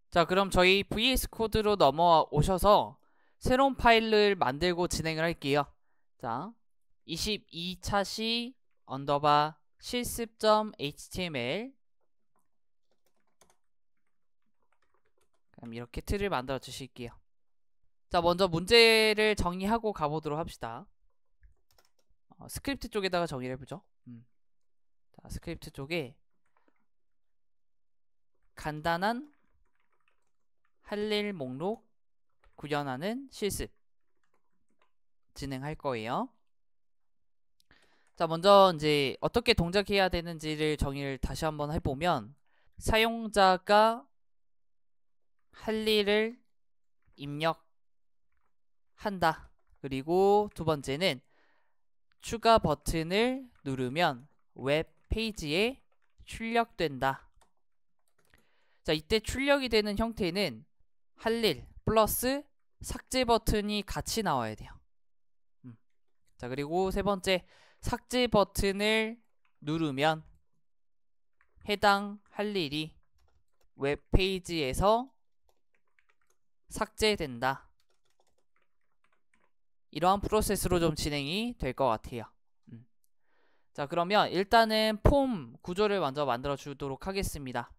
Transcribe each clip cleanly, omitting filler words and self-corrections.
자, 그럼 저희 VS 코드로 넘어오셔서 새로운 파일을 만들고 진행을 할게요. 자, 22차시 언더바 실습.html 그럼 이렇게 틀을 만들어 주실게요. 자, 먼저 문제를 정의하고 가보도록 합시다. 스크립트 쪽에다가 정의를 해보죠. 자, 스크립트 쪽에 간단한 할 일 목록 구현하는 실습 진행할 거예요. 자, 먼저 이제 어떻게 동작해야 되는지를 정의를 다시 한번 해보면 사용자가 할 일을 입력한다. 그리고 두 번째는 추가 버튼을 누르면 웹 페이지에 출력된다. 자, 이때 출력이 되는 형태는 할 일 플러스 삭제 버튼이 같이 나와야 돼요. 자, 그리고 세 번째, 삭제 버튼을 누르면 해당 할 일이 웹 페이지에서 삭제된다. 이러한 프로세스로 좀 진행이 될 것 같아요. 자, 그러면 일단은 폼 구조를 먼저 만들어 주도록 하겠습니다.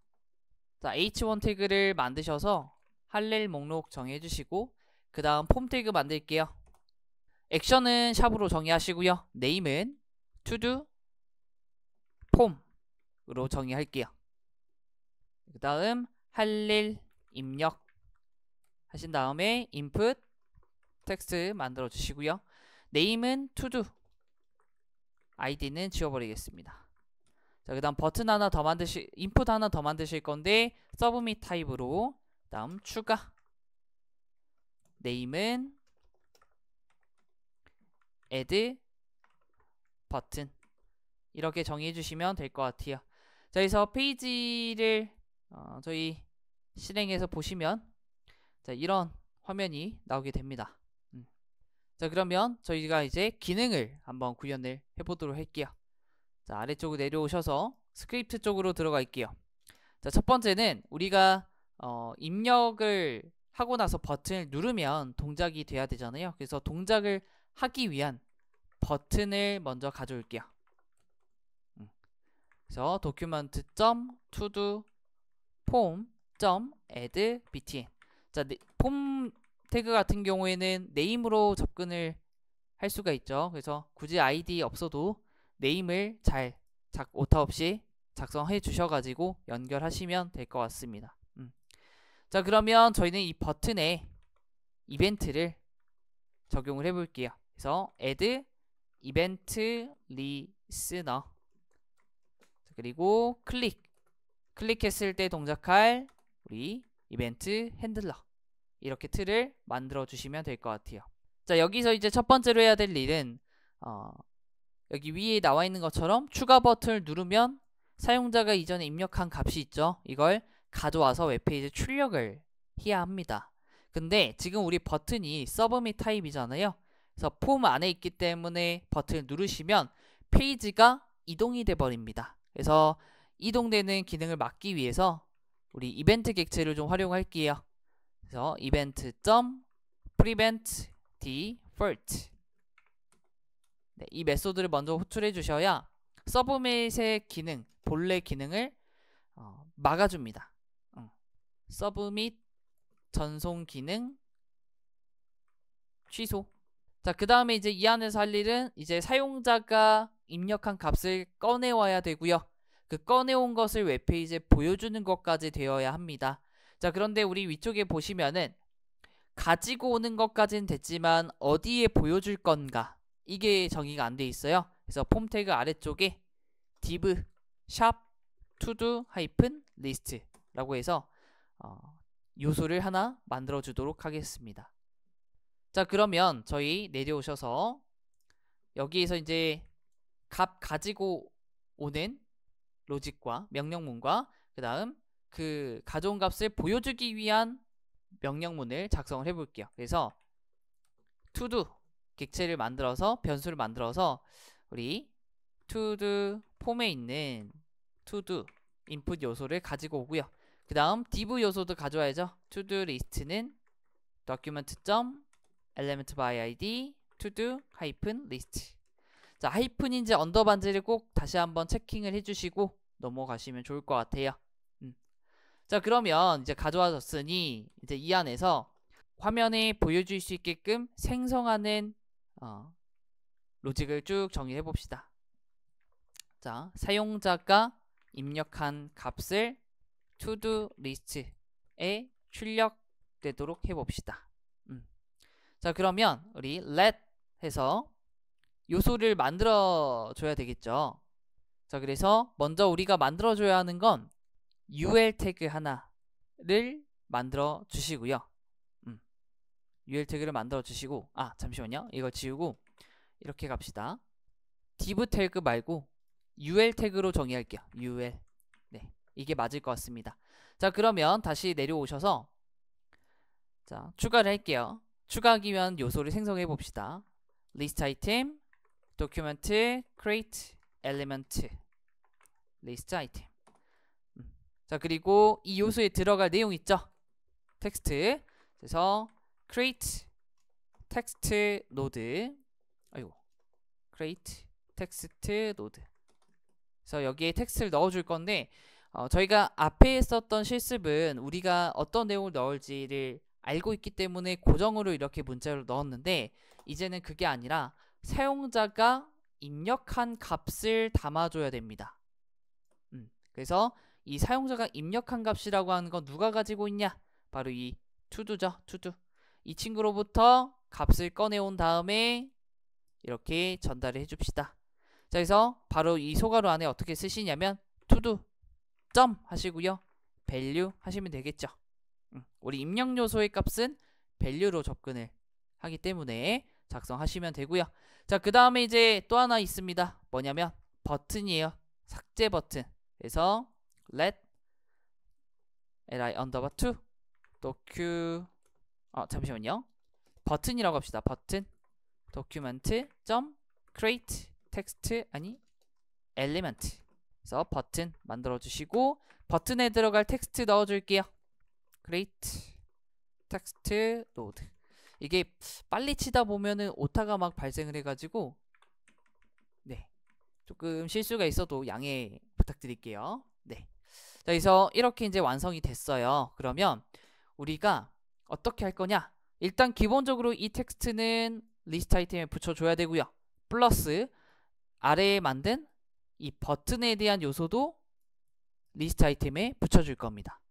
자, h1 태그를 만드셔서 할 일 목록 정해 주시고 그 다음 폼 태그 만들게요. 액션은 샵으로 정의하시고요. 네임은 to-do 폼으로 정의할게요. 그 다음 할 일 입력 하신 다음에 input 텍스트 만들어 주시고요. 네임은 to-do id는 지워버리겠습니다. 자, 그 다음 버튼 하나 더 인풋 하나 더 만드실 건데 서브밋 타입으로 다음 추가 네임은 add 버튼 이렇게 정의해 주시면 될 것 같아요. 자, 여기서 페이지를 저희 실행해서 보시면 자, 이런 화면이 나오게 됩니다. 자, 그러면 저희가 이제 기능을 한번 구현을 해보도록 할게요. 자, 아래쪽으로 내려오셔서 스크립트 쪽으로 들어갈게요. 자, 첫 번째는 우리가 입력을 하고 나서 버튼을 누르면 동작이 돼야 되잖아요. 그래서 동작을 하기 위한 버튼을 먼저 가져올게요. 그래서 document.todo form.add btn. 자, 폼 태그 같은 경우에는 네임으로 접근을 할 수가 있죠. 그래서 굳이 아이디 없어도 네임을 잘 오타 없이 작성해 주셔가지고 연결하시면 될 것 같습니다. 자, 그러면 저희는 이 버튼에 이벤트를 적용을 해볼게요. 그래서 add event listener 그리고 클릭했을 때 동작할 우리 이벤트 핸들러 이렇게 틀을 만들어 주시면 될 것 같아요. 자, 여기서 이제 첫 번째로 해야 될 일은 여기 위에 나와 있는 것처럼 추가 버튼을 누르면 사용자가 이전에 입력한 값이 있죠. 이걸 가져와서 웹페이지에 출력을 해야 합니다. 근데 지금 우리 버튼이 서브밋 타입이잖아요. 그래서 폼 안에 있기 때문에 버튼을 누르시면 페이지가 이동이 돼 버립니다. 그래서 이동되는 기능을 막기 위해서 우리 이벤트 객체를 좀 활용할게요. 그래서 event.prevent default 네, 이 메소드를 먼저 호출해 주셔야 서브밋의 기능, 본래 기능을 막아줍니다. 서브밋 전송 기능 취소. 자, 그 다음에 이제 이 안에서 할 일은 이제 사용자가 입력한 값을 꺼내와야 되고요. 그 꺼내온 것을 웹페이지에 보여주는 것까지 되어야 합니다. 자, 그런데 우리 위쪽에 보시면은 가지고 오는 것까지는 됐지만 어디에 보여줄 건가 이게 정의가 안 돼 있어요. 그래서 폼 태그 아래쪽에 div 샵 to-do -list 라고 해서 요소를 하나 만들어 주도록 하겠습니다. 자, 그러면 저희 내려오셔서 여기에서 이제 값 가지고 오는 로직과 명령문과 그 다음 그 가져온 값을 보여주기 위한 명령문을 작성을 해볼게요. 그래서 to-do 객체를 만들어서 변수를 만들어서 우리 to-do 폼에 있는 to-do 인풋 요소를 가지고 오고요. 그 다음 div 요소도 가져와야죠. to-do list는 document.element by id to-do -list. 자, 하이픈인지 언더반지를 꼭 다시 한번 체킹을 해주시고 넘어가시면 좋을 것 같아요. 자, 그러면 이제 가져와졌으니 이제 이 안에서 화면에 보여줄 수 있게끔 생성하는 로직을 쭉 정리해 봅시다. 자, 사용자가 입력한 값을 to-do 리스트에 출력되도록 해봅시다. 자, 그러면 우리 let 해서 요소를 만들어 줘야 되겠죠. 자, 그래서 먼저 우리가 만들어 줘야 하는 건 ul 태그 하나를 만들어 주시고요. ul 태그를 만들어 주시고, 잠시만요. 이거 지우고 이렇게 갑시다. div 태그 말고 ul 태그로 정의할게요. ul. 네, 이게 맞을 것 같습니다. 자, 그러면 다시 내려오셔서 자, 추가를 할게요. 추가하기 위한 요소를 생성해 봅시다. list item, document, create, element, list item. 자, 그리고 이 요소에 들어갈 내용 있죠? 텍스트. 그래서 create text node. create text node. 그래서 여기에 텍스트를 넣어줄 건데 저희가 앞에 썼던 실습은 우리가 어떤 내용을 넣을지를 알고 있기 때문에 고정으로 이렇게 문자를 넣었는데 이제는 그게 아니라 사용자가 입력한 값을 담아줘야 됩니다. 그래서 이 사용자가 입력한 값이라고 하는 건 누가 가지고 있냐? 바로 이 to도죠. to. 이 친구로부터 값을 꺼내온 다음에 이렇게 전달을 해줍시다. 자, 그래서 바로 이 소괄호 안에 어떻게 쓰시냐면 to 점 하시고요. value 하시면 되겠죠. 우리 입력 요소의 값은 value로 접근을 하기 때문에 작성하시면 되고요. 자, 그 다음에 이제 또 하나 있습니다. 뭐냐면 버튼이에요. 삭제 버튼. 그래서 let li underbar to docu 잠시만요. 버튼이라고 합시다. 버튼 document 점 create text element. 그래서 버튼 만들어 주시고 버튼에 들어갈 텍스트 넣어 줄게요. create text node. 이게 빨리 치다 보면은 오타가 막 발생을 해가지고 네, 조금 실수가 있어도 양해 부탁드릴게요. 네. 자, 그래서 이렇게 이제 완성이 됐어요. 그러면 우리가 어떻게 할 거냐? 일단 기본적으로 이 텍스트는 리스트 아이템에 붙여줘야 되고요. 플러스 아래에 만든 이 버튼에 대한 요소도 리스트 아이템에 붙여줄 겁니다.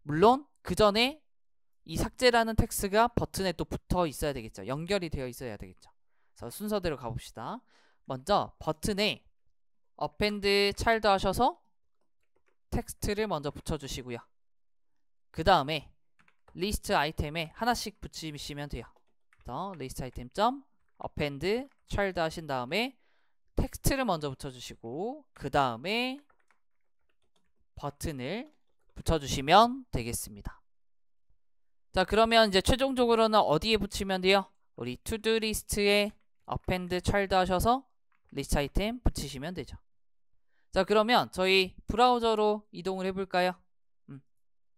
물론 그 전에 이 삭제라는 텍스트가 버튼에 또 붙어 있어야 되겠죠. 연결이 되어 있어야 되겠죠. 그래서 순서대로 가봅시다. 먼저 버튼에 append child 하셔서 텍스트를 먼저 붙여주시고요. 그 다음에 리스트 아이템에 하나씩 붙이시면 돼요. 그래서 리스트 아이템 점 append child 하신 다음에 텍스트를 먼저 붙여주시고 그 다음에 버튼을 붙여주시면 되겠습니다. 자, 그러면 이제 최종적으로는 어디에 붙이면 돼요? 우리 to-do 리스트에 append child 하셔서 리스트 아이템 붙이시면 되죠. 자, 그러면 저희 브라우저로 이동을 해볼까요?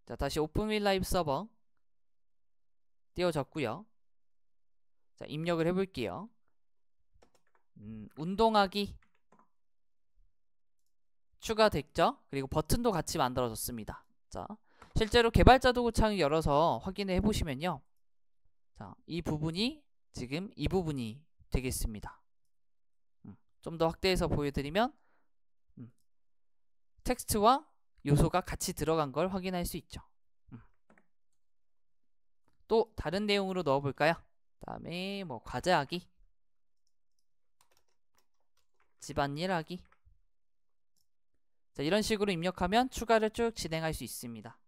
자, 다시 오픈 윗 라이브 서버 띄워졌고요. 자, 입력을 해볼게요. 운동하기 추가됐죠? 그리고 버튼도 같이 만들어졌습니다. 자, 실제로 개발자 도구창을 열어서 확인해 보시면요. 자, 이 부분이 지금 이 부분이 되겠습니다. 좀 더 확대해서 보여드리면 텍스트와 요소가 같이 들어간 걸 확인할 수 있죠. 또 다른 내용으로 넣어볼까요? 다음에 뭐 과제하기, 집안일 하기. 자, 이런 식으로 입력하면 추가를 쭉 진행할 수 있습니다.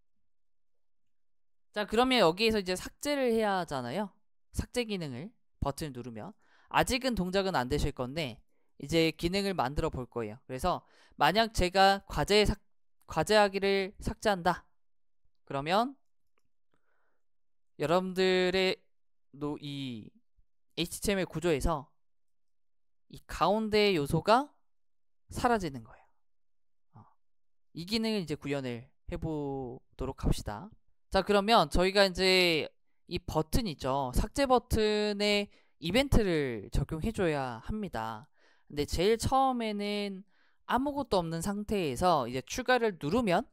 자, 그러면 여기에서 이제 삭제를 해야 하잖아요. 삭제 기능을 버튼을 누르면 아직은 동작은 안 되실 건데 이제 기능을 만들어 볼 거예요. 그래서 만약 제가 과제하기를 삭제한다. 그러면 여러분들의 이 HTML 구조에서 이 가운데 요소가 사라지는 거예요. 이 기능을 이제 구현을 해보도록 합시다. 자, 그러면 저희가 이제 이 버튼이죠. 삭제 버튼에 이벤트를 적용해줘야 합니다. 근데 제일 처음에는 아무것도 없는 상태에서 이제 추가를 누르면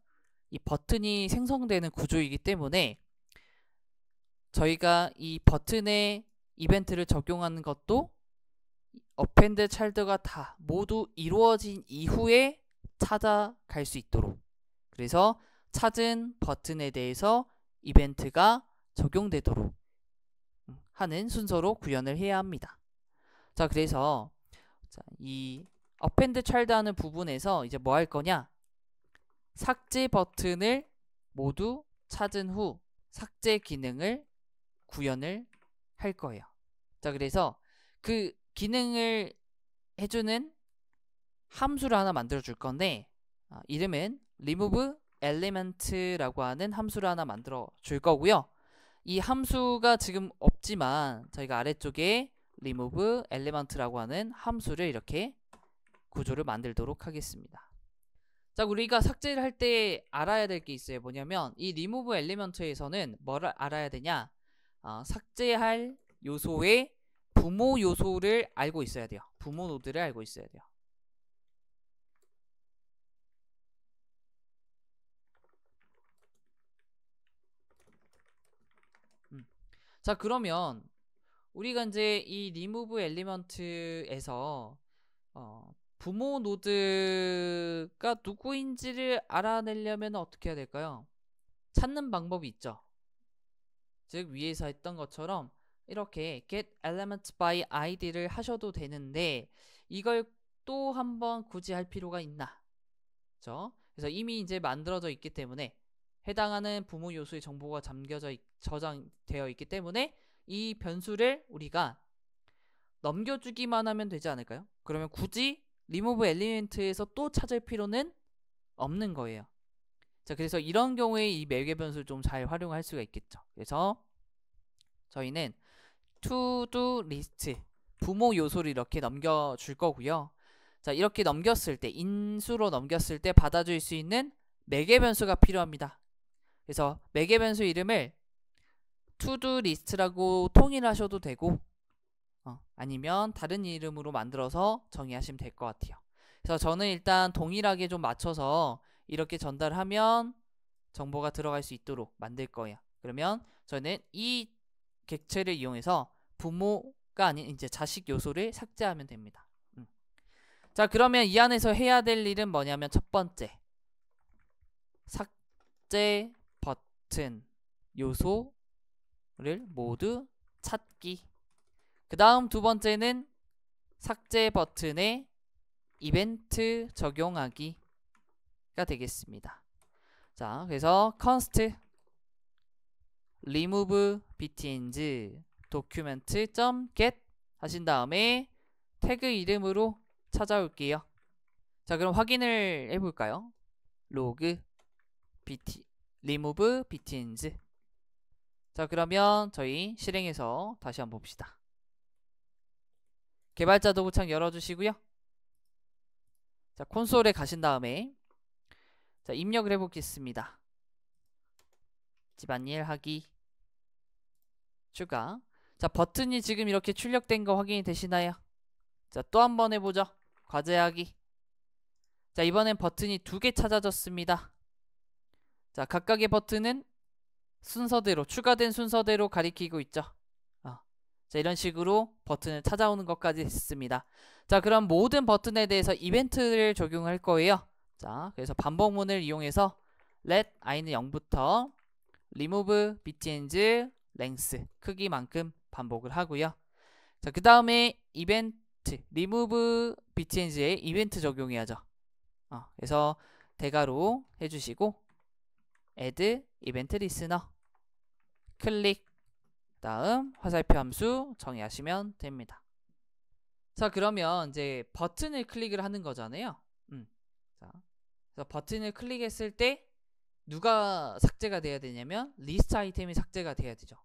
이 버튼이 생성되는 구조이기 때문에 저희가 이 버튼에 이벤트를 적용하는 것도 어펜드 차일드가 다 모두 이루어진 이후에 찾아갈 수 있도록, 그래서 찾은 버튼에 대해서 이벤트가 적용되도록 하는 순서로 구현을 해야 합니다. 자, 그래서 이 어펜드 차일드 하는 부분에서 이제 뭐 할 거냐, 삭제 버튼을 모두 찾은 후 삭제 기능을 구현을 할 거예요. 자, 그래서 그 기능을 해주는 함수를 하나 만들어 줄 건데 이름은 remove element라고 하는 함수를 하나 만들어 줄 거고요. 이 함수가 지금 없지만 저희가 아래쪽에 remove element라고 하는 함수를 이렇게 구조를 만들도록 하겠습니다. 자, 우리가 삭제를 할 때 알아야 될 게 있어요. 뭐냐면 이 remove element에서는 뭐를 알아야 되냐, 삭제할 요소의 부모 요소를 알고 있어야 돼요. 부모 노드를 알고 있어야 돼요. 자, 그러면 우리가 이제 이 remove element에서 부모 노드가 누구인지를 알아내려면 어떻게 해야 될까요? 찾는 방법이 있죠. 즉 위에서 했던 것처럼 이렇게 get element by id를 하셔도 되는데 이걸 또 한번 굳이 할 필요가 있나? 그렇죠? 그래서 이미 이제 만들어져 있기 때문에 해당하는 부모 요소의 정보가 저장되어 있기 때문에 이 변수를 우리가 넘겨주기만 하면 되지 않을까요? 그러면 굳이 remove element에서 또 찾을 필요는 없는 거예요. 자, 그래서 이런 경우에 이 매개 변수를 좀 잘 활용할 수가 있겠죠. 그래서 저희는 to do list 부모 요소를 이렇게 넘겨줄 거고요. 자, 이렇게 넘겼을 때, 인수로 넘겼을 때 받아줄 수 있는 매개 변수가 필요합니다. 그래서 매개 변수 이름을 to do list라고 통일하셔도 되고 아니면 다른 이름으로 만들어서 정의하시면 될 것 같아요. 그래서 저는 일단 동일하게 좀 맞춰서 이렇게 전달하면 정보가 들어갈 수 있도록 만들 거예요. 그러면 저는 이 객체를 이용해서 부모가 아닌 이제 자식 요소를 삭제하면 됩니다. 자, 그러면 이 안에서 해야 될 일은 뭐냐면 첫 번째, 삭제 버튼 요소를 모두 찾기. 그 다음 두 번째는 삭제 버튼에 이벤트 적용하기가 되겠습니다. 자, 그래서 const remove btns document.get 하신 다음에 태그 이름으로 찾아올게요. 자, 그럼 확인을 해볼까요? log remove btns. 자, 그러면 저희 실행해서 다시 한번 봅시다. 개발자 도구창 열어주시고요. 자, 콘솔에 가신 다음에 자, 입력을 해보겠습니다. 집안일 하기 추가. 자, 버튼이 지금 이렇게 출력된 거 확인이 되시나요? 자, 또 한번 해보죠. 과제하기. 자, 이번엔 버튼이 2개 찾아졌습니다. 자, 각각의 버튼은 순서대로, 추가된 순서대로 가리키고 있죠. 자, 이런 식으로 버튼을 찾아오는 것까지 됐습니다. 자, 그럼 모든 버튼에 대해서 이벤트를 적용할 거예요. 자, 그래서 반복문을 이용해서 let i는 0부터 remove btns length 크기만큼 반복을 하고요. 자, 그 다음에 이벤트 remove btns에 이벤트 적용해야죠. 그래서 대괄호 해주시고 add event listener 클릭, 다음 화살표 함수 정의하시면 됩니다. 자, 그러면 이제 버튼을 클릭을 하는 거잖아요. 자, 그래서 버튼을 클릭했을 때 누가 삭제가 돼야 되냐면 리스트 아이템이 삭제가 돼야 되죠.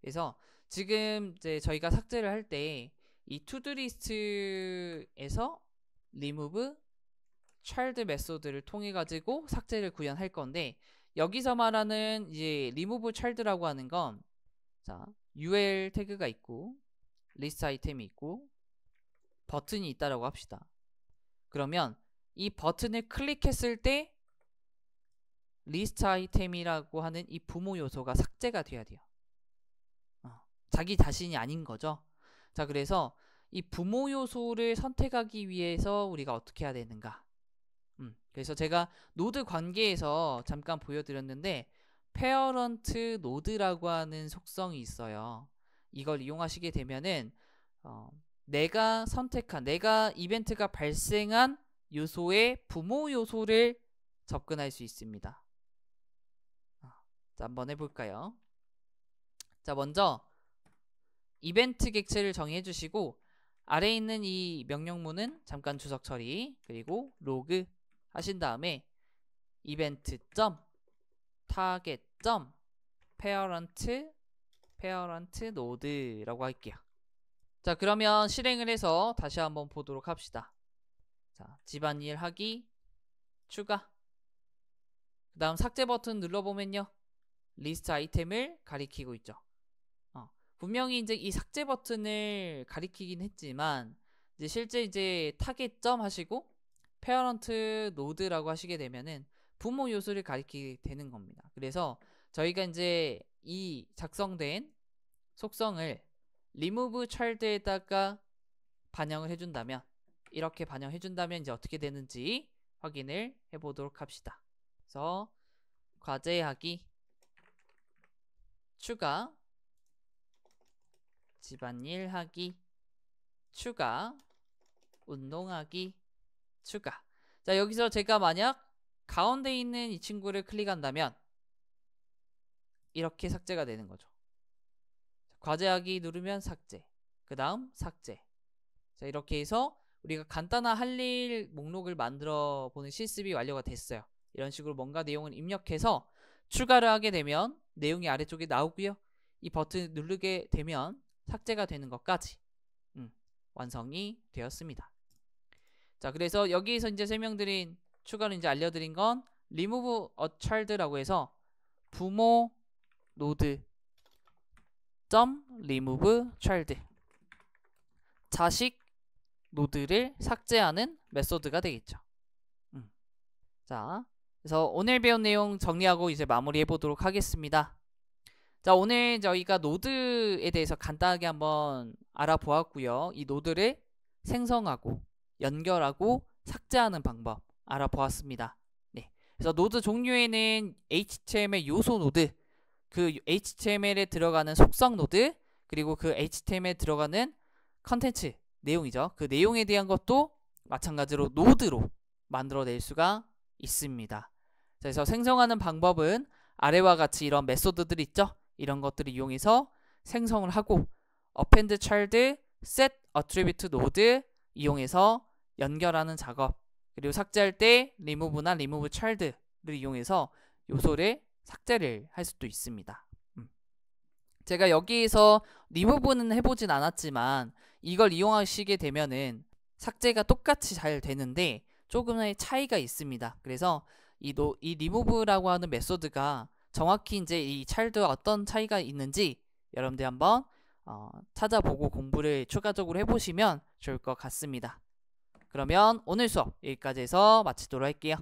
그래서 지금 이제 저희가 삭제를 할 때 이 투두 리스트에서 remove child 메소드를 통해 가지고 삭제를 구현할 건데, 여기서 말하는 이제 remove child라고 하는 건, 자, ul 태그가 있고 리스트 아이템이 있고 버튼이 있다라고 합시다. 그러면 이 버튼을 클릭했을 때 리스트 아이템이라고 하는 이 부모 요소가 삭제가 돼야 돼요. 자기 자신이 아닌 거죠. 자, 그래서 이 부모 요소를 선택하기 위해서 우리가 어떻게 해야 되는가? 그래서 제가 노드 관계에서 잠깐 보여드렸는데 parent node라고 하는 속성이 있어요. 이걸 이용하시게 되면은 내가 선택한, 내가 이벤트가 발생한 요소의 부모 요소를 접근할 수 있습니다. 자, 한번 해볼까요? 자, 먼저 이벤트 객체를 정의해 주시고 아래에 있는 이 명령문은 잠깐 주석 처리, 그리고 로그 하신 다음에 이벤트 점 타겟 점 parent node라고 할게요. 자, 그러면 실행을 해서 다시 한번 보도록 합시다. 자, 집안일 하기 추가, 그 다음 삭제 버튼 눌러보면요 리스트 아이템을 가리키고 있죠. 분명히 이제 이 삭제 버튼을 가리키긴 했지만 이제 실제 이제 타겟점 하시고 페어런트 노드라고 하시게 되면은 부모 요소를 가리키게 되는 겁니다. 그래서 저희가 이제 이 작성된 속성을 remove child에다가 반영을 해준다면, 이렇게 반영해준다면 이제 어떻게 되는지 확인을 해보도록 합시다. 그래서 과제하기 추가, 집안일 하기 추가, 운동하기 추가. 자, 여기서 제가 만약 가운데 있는 이 친구를 클릭한다면 이렇게 삭제가 되는 거죠. 과제하기 누르면 삭제, 그 다음 삭제. 자, 이렇게 해서 우리가 간단한 할 일 목록을 만들어 보는 실습이 완료가 됐어요. 이런 식으로 뭔가 내용을 입력해서 추가를 하게 되면 내용이 아래쪽에 나오고요, 이 버튼 누르게 되면 삭제가 되는 것까지 완성이 되었습니다. 자, 그래서 여기에서 이제 설명드린, 추가로 이제 알려드린 건 remove a child라고 해서 부모 노드 점 remove child, 자식 노드를 삭제하는 메소드가 되겠죠. 자, 그래서 오늘 배운 내용 정리하고 이제 마무리해 보도록 하겠습니다. 자, 오늘 저희가 노드에 대해서 간단하게 한번 알아보았고요. 이 노드를 생성하고 연결하고 삭제하는 방법 알아보았습니다. 네, 그래서 노드 종류에는 HTML 요소 노드, 그 HTML에 들어가는 속성 노드, 그리고 그 HTML에 들어가는 컨텐츠 내용이죠. 그 내용에 대한 것도 마찬가지로 노드로 만들어낼 수가 있습니다. 그래서 생성하는 방법은 아래와 같이 이런 메소드들 있죠. 이런 것들을 이용해서 생성을 하고 append child set attribute node 이용해서 연결하는 작업, 그리고 삭제할 때 remove나 remove child를 이용해서 요소를 삭제를 할 수도 있습니다. 제가 여기에서 remove는 해보진 않았지만 이걸 이용하시게 되면은 삭제가 똑같이 잘 되는데 조금의 차이가 있습니다. 그래서 이 remove라고 하는 메소드가 정확히 이제 이 child와 어떤 차이가 있는지 여러분들 한번 찾아보고 공부를 추가적으로 해보시면 좋을 것 같습니다. 그러면 오늘 수업 여기까지 해서 마치도록 할게요.